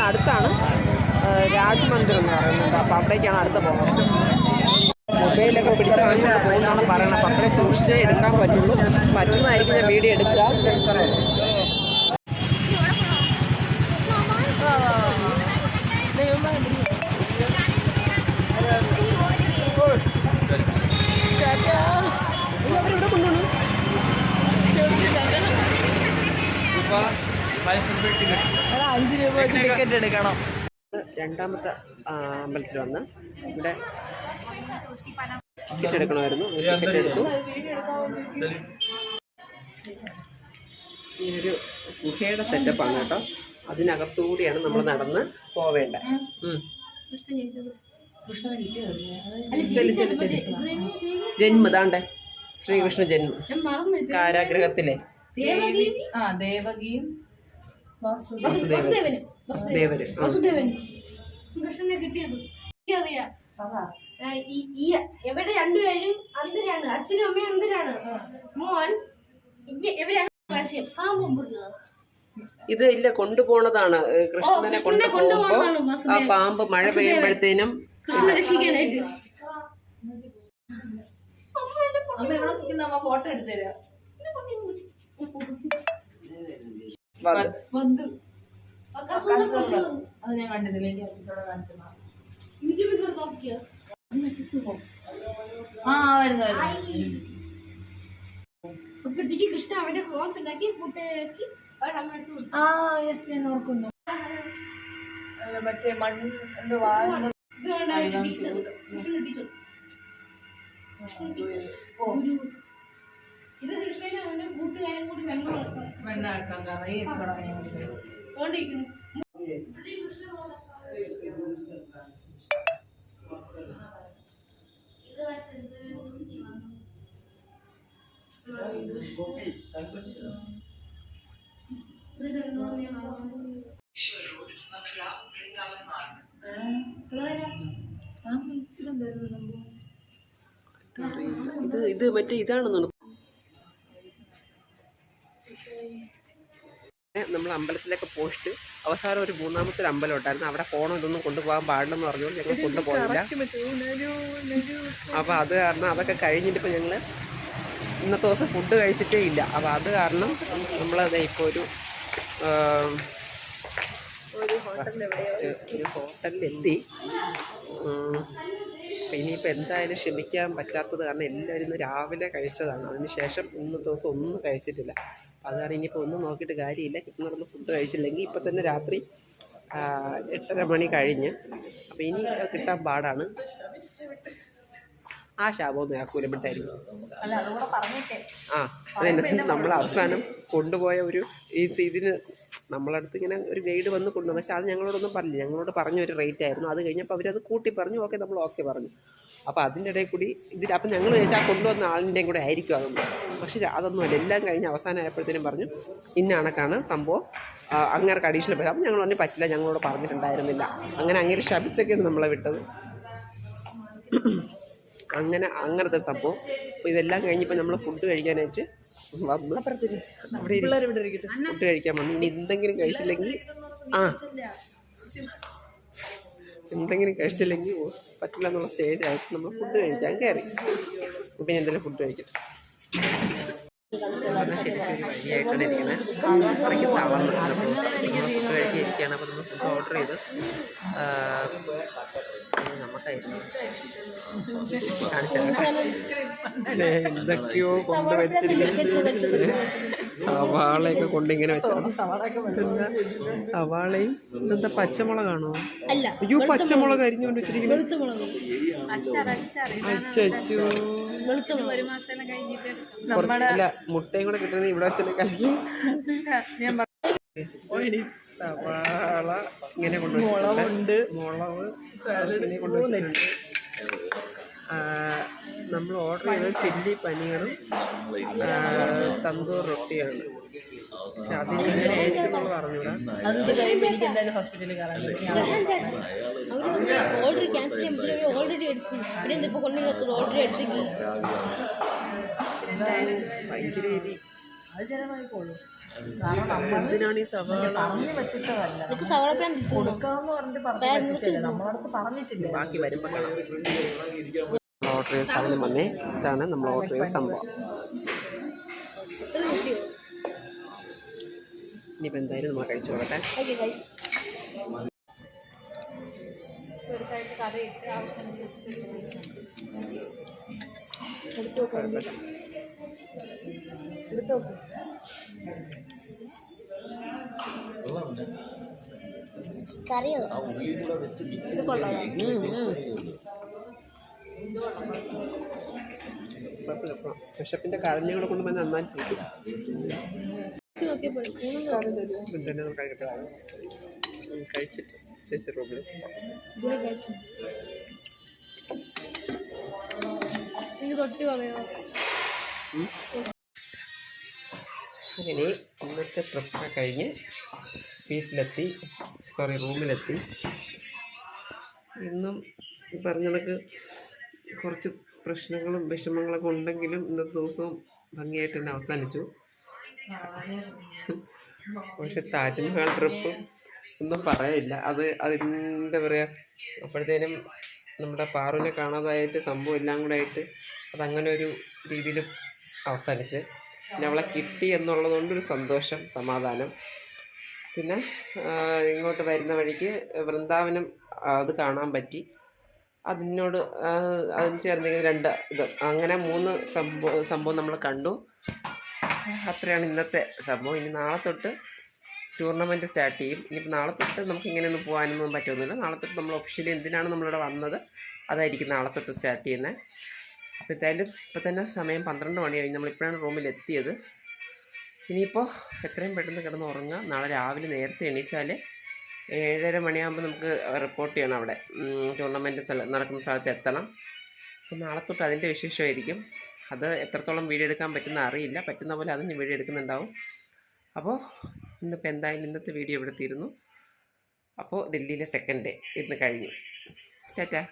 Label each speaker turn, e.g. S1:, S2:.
S1: അടുത്താണ് രാജമന്ദിർ എന്ന് പറയുന്നത്. അപ്പോൾ അവിടേക്കാണ് അടുത്ത് പോകുന്നത്. മൊബൈലൊക്കെ പിടിച്ച് വാങ്ങിച്ചുകൊണ്ട് പോകുന്നതാണ് പറയണം. അപ്പോൾ അത്രയും സൂക്ഷിച്ചേ എടുക്കാൻ പറ്റുള്ളൂ. പറ്റുന്നതായിരിക്കും ഞാൻ വീഡിയോ എടുക്കുക. ₹5 ടിക്കറ്റ് എടുക്കണം. രണ്ടാമത്തെ അമ്പലത്തിൽ വന്ന് ഇവിടെ ടിക്കറ്റ് എടുക്കണമായിരുന്നു. ടിക്കറ്റ് എടുത്തു. ഇങ്ങനൊരു ഗുഹയുടെ സെറ്റപ്പാണ് കേട്ടോ. അതിനകത്തുകൂടിയാണ് നമ്മൾ നടന്ന് പോവേണ്ടത്. ജന്മ താണ്ടെ ശ്രീകൃഷ്ണ ജന്മ കാരാഗ്രഹത്തിലെ ദേവകിയും
S2: കൃഷ്ണനെ കിട്ടിയത് എനിക്കറിയാം. ഇവരുടെ രണ്ടുപേരും അന്തരാണ്. അച്ഛനും അമ്മയും അന്തരാണ്. മോൻ ഇവരാണ്
S1: ഇത് ഇല്ല കൊണ്ടുപോണതാണ്. കൃഷ്ണനെ കൊണ്ടുപോകുമ്പോ ആ പാമ്പ് മഴ പെയ്യുമ്പോഴത്തേനും
S2: രക്ഷിക്കാനായിട്ട്
S3: ഫോട്ടോ എടുത്തുതരാം. അത് ഞാൻ കണ്ടിട്ടില്ല.
S2: അപ്പോഴത്തേക്ക് കൃഷ്ണ അവന്റെ ക്ലോൺസ് ഉണ്ടാക്കി കുട്ടിയാക്കി
S3: ഞാൻ ഓർക്കുന്നു. മറ്റേ മണ്ണ് എന്തോ
S2: ഇത് കൃഷ്ണനും അവന്റെ കൂട്ടുകാരും കൂടി
S3: വെണ്ണാക്കാൻ
S1: ഇത് മറ്റേ ഇതാണെന്നാണ്. നമ്മൾ അമ്പലത്തിലൊക്കെ പോയിട്ട് അവസാനം ഒരു മൂന്നാമത്തെ അമ്പലം ഉണ്ടായിരുന്നു. അവിടെ പോകണം, ഇതൊന്നും കൊണ്ടുപോകാൻ പാടില്ലെന്ന് പറഞ്ഞുകൊണ്ട് ഞങ്ങൾ കൊണ്ടുപോയില്ല. അപ്പോൾ അത് കാരണം അതൊക്കെ കഴിഞ്ഞിട്ട് ഇപ്പോൾ ഞങ്ങൾ ഇന്നത്തെ ദിവസം ഫുഡ് കഴിച്ചിട്ടേ ഇല്ല. അപ്പോൾ അത് കാരണം നമ്മളത് ഇപ്പോൾ ഒരു ഹോട്ടലിലെത്തി. ഇനിയിപ്പോൾ എന്തായാലും ക്ഷമിക്കാൻ പറ്റാത്തത് കാരണം എല്ലാവരും ഇന്ന് രാവിലെ കഴിച്ചതാണ്. അതിന് ശേഷം ഇന്നത്തെ ദിവസം ഒന്നും കഴിച്ചിട്ടില്ല. അത് കാരണം ഇനിയിപ്പോൾ ഒന്നും നോക്കിയിട്ട് കാര്യമില്ല. കിട്ടുന്നിടന്ന് ഫുഡ് കഴിച്ചില്ലെങ്കിൽ ഇപ്പം തന്നെ രാത്രി 8:30 മണി കഴിഞ്ഞ്. അപ്പോൾ ഇനി കിട്ടാൻ പാടാണ്. ആ ശാപമൊന്നും ആക്കൂലപ്പെട്ടായിരിക്കും. അതെന്നെ നമ്മൾ അവസാനം കൊണ്ടുപോയ ഒരു ഇതിന് നമ്മളടുത്ത് ഇങ്ങനെ ഒരു ഗൈഡ് വന്ന് കൊണ്ടുവന്നു. പക്ഷെ അത് ഞങ്ങളോടൊന്നും പറഞ്ഞില്ല. ഞങ്ങളോട് പറഞ്ഞൊരു റേറ്റ് ആയിരുന്നു. അത് കഴിഞ്ഞപ്പോൾ അവരത് കൂട്ടി പറഞ്ഞു. ഓക്കെ, നമ്മൾ ഓക്കെ പറഞ്ഞു. അപ്പോൾ അതിൻ്റെ ഇടയിൽ കൂടി അപ്പം ഞങ്ങൾ ചോദിച്ചാൽ ആ കൊണ്ടുവന്ന ആളിൻ്റെയും കൂടെ ആയിരിക്കും അതൊന്നും. പക്ഷേ അതൊന്നുമല്ല. എല്ലാം കഴിഞ്ഞ് അവസാനം ആയപ്പോഴത്തേനും പറഞ്ഞു ഇന്ന കണക്കാണ് സംഭവം, അങ്ങേർക്ക് അഡീഷണൽ പൈസ. അപ്പം ഞങ്ങൾ പറഞ്ഞ് പറ്റില്ല, ഞങ്ങളോട് പറഞ്ഞിട്ടുണ്ടായിരുന്നില്ല. അങ്ങനെ അങ്ങനെ ശപിച്ചൊക്കെയാണ് നമ്മളെ വിട്ടത്. അങ്ങനത്തെ ഒരു സംഭവം. അപ്പോൾ ഇതെല്ലാം കഴിഞ്ഞപ്പോൾ നമ്മൾ ഫുഡ് കഴിക്കാനായിട്ട് വന്ന് ഫുഡ് കഴിക്കാൻ വന്നു. ഇനി എന്തെങ്കിലും കഴിച്ചില്ലെങ്കിൽ പറ്റില്ല എന്നുള്ള സ്റ്റേജ് ആയിട്ട് നമ്മൾ ഫുഡ് കഴിക്കാൻ കയറി. പിന്നെ എന്തെങ്കിലും ഫുഡ് കഴിക്കട്ടെ. ശരിക്കും ഒരു വഴിയായിട്ടാണ് ഇരിക്കുന്നത്. അത്രയ്ക്ക് തളർന്ന് ഫുഡ് കഴിക്കാൻ ഇരിക്കുകയാണ്. അപ്പോൾ നമ്മൾ ഫുഡ് ഓർഡർ ചെയ്ത് നമുക്കായിരുന്നു എന്തൊക്കെയോ കൊണ്ട് വെച്ചിരിക്കുന്നത്. സവാളയൊക്കെ കൊണ്ടിങ്ങനെ വെച്ചാൽ സവാളയും ഇതെന്താ പച്ചമുളകാണോ? അയ്യോ, പച്ചമുളക് അരിഞ്ഞുകൊണ്ട് വെച്ചിരിക്കുന്നത്. അല്ല, മുട്ടയും കൂടെ കിട്ടുന്നത് ഇവിടെ വെച്ചിട്ട് കലക്കി സവാള ഇങ്ങനെ കൊണ്ടുവച്ചിട്ടുണ്ട്. മുളക് ഇങ്ങനെ കൊണ്ടുവച്ചിട്ടുണ്ട്. നമ്മൾ ഓർഡർ ചെയ്തത് ചില്ലി പനീറും തന്തൂർ റൊട്ടിയാണ്. പക്ഷെ അതിന് ഇങ്ങനെ ആയിരിക്കുമെന്നുള്ളത് അറിഞ്ഞൂടാ. ഭയങ്കര രീതി
S3: അത് ചിലവായിക്കോളൂ. കാരണം നമ്മൾ
S1: എന്തിനാണ് ഈ സവാള?
S3: പറഞ്ഞു പറ്റിച്ചതല്ല.
S2: നമുക്ക് സവാളപ്പാൻ
S3: കൊടുക്കാന്ന് പറഞ്ഞിട്ട് പറഞ്ഞു പറ്റിച്ചല്ലേ, നമ്മളടുത്ത് പറഞ്ഞിട്ടില്ല.
S1: ബാക്കി വരുമ്പോൾ കാണാം. ഓർഡർ ചെയ്ത സാധനം വന്നേ. ഇതാണ് നമ്മൾ ഓർഡർ ചെയ്ത സംഭവം. ഇനിയിപ്പോൾ എന്തായാലും നമ്മൾ കഴിച്ചു നോക്കട്ടെ.
S2: Okay guys. കറിയോ ഇത് കൊള്ളാം.
S1: വിശപ്പിൻ്റെ കരഞ്ഞുകളെ കൊണ്ട് തന്നെ നന്നായിട്ട്
S2: നോക്കിയപ്പോൾ
S1: കഴിക്കട്ടെ. കഴിച്ചിട്ട് ചേച്ചി റൂമിൽ
S2: ഇത് തൊട്ട് കളയോ?
S1: അങ്ങനെ ഇന്നത്തെ ട്രിപ്പ് കഴിഞ്ഞ് റൂമിലെത്തി. ഇന്നും ഈ പറഞ്ഞ കണക്ക് കുറച്ച് പ്രശ്നങ്ങളും വിഷമങ്ങളൊക്കെ ഉണ്ടെങ്കിലും ഇന്നത്തെ ദിവസവും ഭംഗിയായിട്ട് തന്നെ അവസാനിച്ചു. പക്ഷെ താജ്മഹൽ ട്രിപ്പ് ഒന്നും പറയാനില്ല. അതിൻ്റെ പറയുക, അപ്പോഴത്തേനും നമ്മുടെ പാറുവിനെ കാണാതായിട്ട് സംഭവം എല്ലാം കൂടെ ആയിട്ട് അതങ്ങനെ ഒരു രീതിയിൽ അവസാനിച്ച്. പിന്നെ അവളെ കിട്ടി എന്നുള്ളതുകൊണ്ടൊരു സന്തോഷം, സമാധാനം. പിന്നെ ഇങ്ങോട്ട് വരുന്ന വഴിക്ക് വൃന്ദാവനം അത് കാണാൻ പറ്റി. അതിനോട് അതിന് ചേർന്നെങ്കിൽ 2 ഇത് അങ്ങനെ 3 സംഭവം നമ്മൾ കണ്ടു. അത്രയാണ് ഇന്നത്തെ സംഭവം. ഇനി നാളെ തൊട്ട് ടൂർണമെൻറ്റ് സ്റ്റാർട്ട് ചെയ്യും. ഇനിയിപ്പോൾ നാളെ തൊട്ട് നമുക്ക് ഇങ്ങനെയൊന്നും പോകാനൊന്നും പറ്റുന്നില്ല. നാളെ തൊട്ട് നമ്മൾ ഒഫീഷ്യലി എന്തിനാണ് നമ്മളിവിടെ വന്നത് അതായിരിക്കും നാളെ തൊട്ട് സ്റ്റാർട്ട് ചെയ്യുന്നത്. അപ്പോൾ എന്തായാലും ഇപ്പോൾ തന്നെ സമയം 12 മണി കഴിഞ്ഞ് നമ്മളിപ്പോഴാണ് റൂമിലെത്തിയത്. ഇനിയിപ്പോൾ എത്രയും പെട്ടെന്ന് കിടന്ന് ഉറങ്ങുക. നാളെ രാവിലെ നേരത്തെ എണീച്ചാൽ 7:30 മണിയാകുമ്പോൾ നമുക്ക് റിപ്പോർട്ട് ചെയ്യണം. അവിടെ ടൂർണമെൻറ്റ് നടക്കുന്ന സ്ഥലത്ത് എത്തണം. അപ്പോൾ നാളെ തൊട്ട് അതിൻ്റെ വിശേഷമായിരിക്കും. അത് എത്രത്തോളം വീഡിയോ എടുക്കാൻ പറ്റുന്ന അറിയില്ല. പറ്റുന്ന പോലെ അതിന് വീഡിയോ എടുക്കുന്നുണ്ടാവും. അപ്പോൾ ഇന്നിപ്പോൾ എന്തായാലും ഇന്നത്തെ വീഡിയോ ഇവിടെ തീരുന്നു. അപ്പോൾ ഡൽഹിയിലെ 2nd ഡേ ഇന്ന് കഴിഞ്ഞു. ടാറ്റാ.